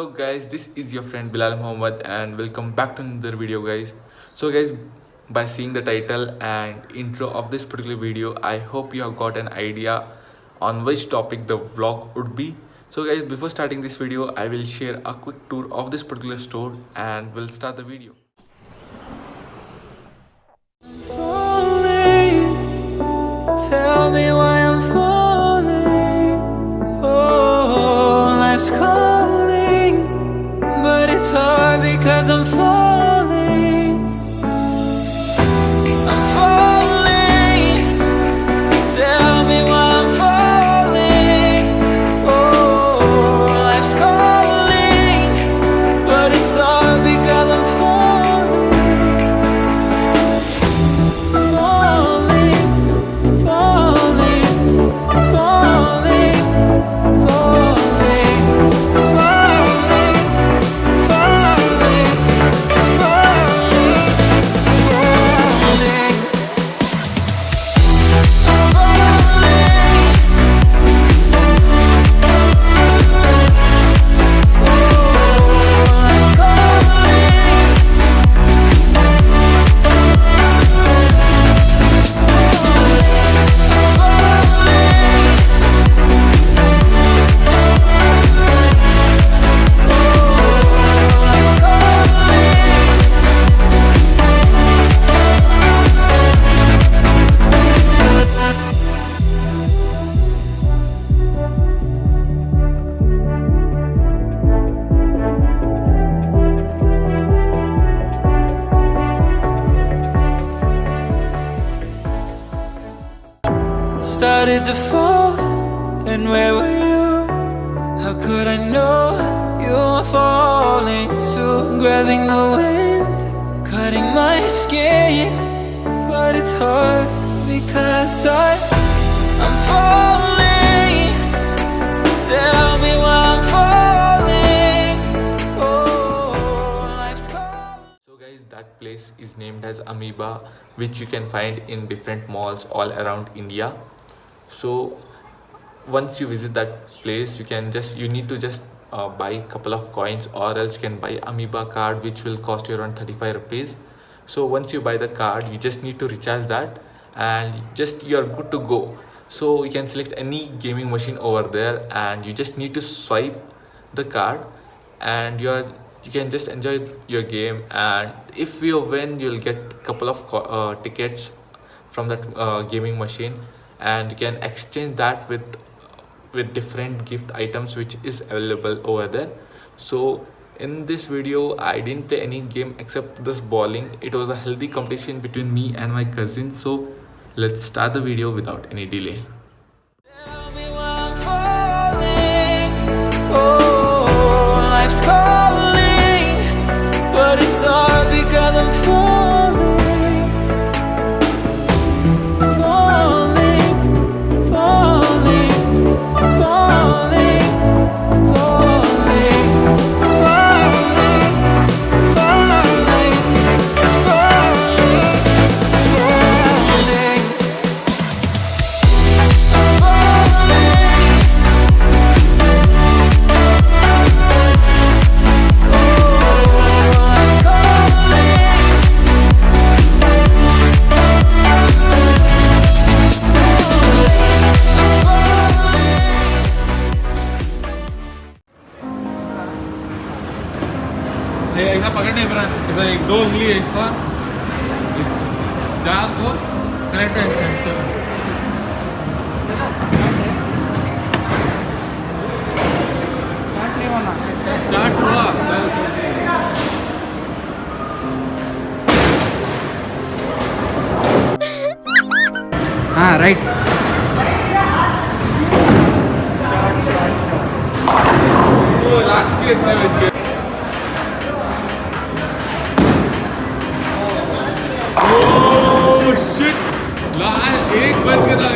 Hello guys, this is your friend Bilal Mohammed and welcome back to another video guys. So guys, by seeing the title and intro of this particular video, I hope you have got an idea on which topic the vlog would be. So guys, before starting this video, I will share a quick tour of this particular store and we'll start the video. Tell me why I'm falling. Oh, life's calling, but it's hard because I'm falling. I'm falling. Tell me why I'm falling. Oh, life's calling, but it's hard because I'm falling. Started to fall, and where were you? How could I know you were falling too? Grabbing the wind, cutting my skin, but it's hard because I'm falling. Tell me why I'm falling. Oh, life's calling. So guys, that place is named as Amoeba, which you can find in different malls all around India. So once you visit that place, you need to just buy a couple of coins, or else you can buy Amoeba card, which will cost you around 35 rupees. So once you buy the card, you just need to recharge that and you're good to go. So you can select any gaming machine over there and you just need to swipe the card and you can just enjoy your game. And if you win, you'll get a couple of tickets from that gaming machine, and you can exchange that with different gift items which is available over there. So in this video, I didn't play any game except this bowling. It was a healthy competition between me and my cousin. So let's start the video without any delay. Tell me why I'm falling. Oh, life's calling, but it's hard because I'm falling. ऐसा पकड़ने पर ऐसा एक दो उंगली ऐसा जा को कनेक्ट है सेंटर स्टार्ट नहीं होना स्टार्ट हुआ हाँ राइट वो लास्ट के इतने बज गए एक बज के था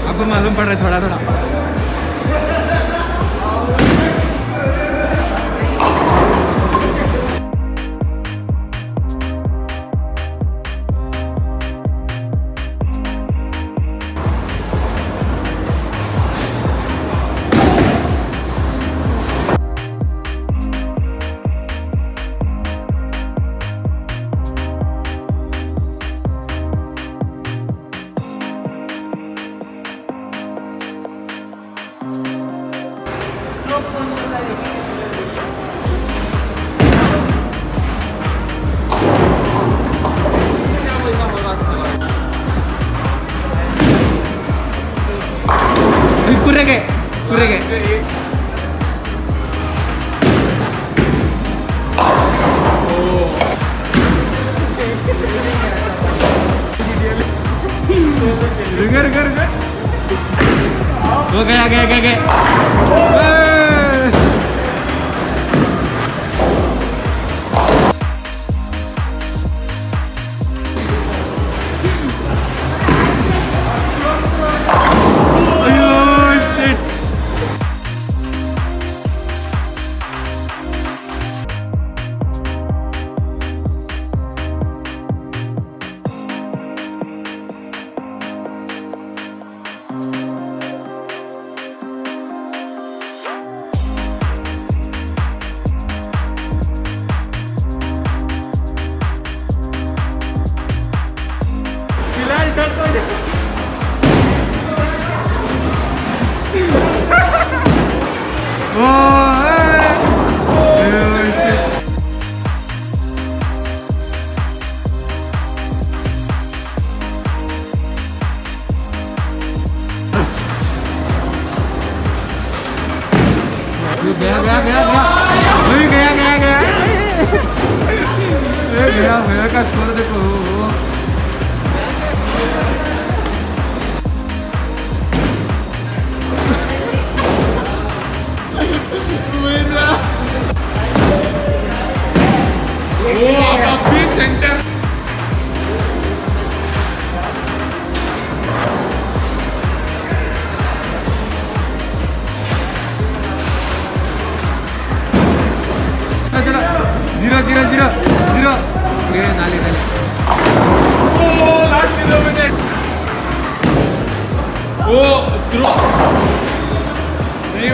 आपको मालूम पड़ रहा है थोड़ा थोड़ा. कुरेगे. रुक. वो गया. गया का स्कोर देखो. Centre zero. Dale. Oh, last minute. Oh, throw. नहीं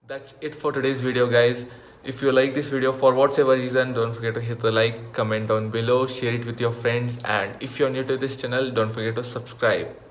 That's it for today's video, guys. If you like this video for whatever reason, don't forget to hit the like, comment down below, share it with your friends, and if you're new to this channel, don't forget to subscribe.